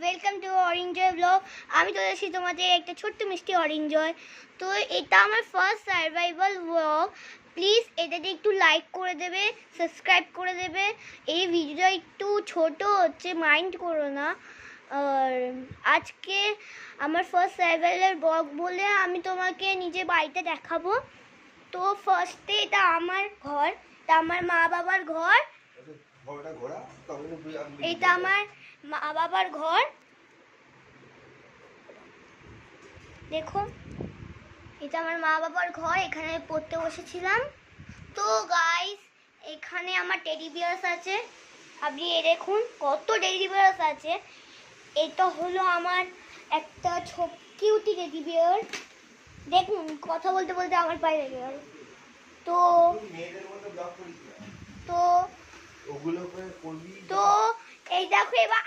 Welcome to অরেঞ্জয় blog. আমি চলে এসেছি তোমাদের একটা ছোট্ট মিষ্টি অরেঞ্জয়। তো এটা আমার ফার্স্ট সার্ভাইভাল ব্লগ। প্লিজ এটাতে একটু লাইক করে দেবে, সাবস্ক্রাইব করে দেবে। এই ভিডিওটা একটু ছোট হচ্ছে, মাইন্ড করো না। আর আজকে আমার ফার্স্ট সার্ভাইভাল ব্লগ বলে আমি তোমাকে নিজের বাড়িতে দেখাবো। তো ফার্স্টে এটা আমার ঘর, এটা আমার মা বাবার ঘর। এটা আমার মা বাবার ঘর, দেখো এটা আমার মা বাবার ঘর। এখানে পড়তে বসেছিলাম। তো গাইস, এখানে আমার টেডি বিয়ার্স আছে। আপনি দেখুন কত টেডি বিয়ার্স আছে। এটা হলো আমার একটা কিউটি টেডি বিয়ার। দেখুন কথা বলতে বলতে আমার পায়ে লেগে গেল। তো তো তো এই দেখো এবার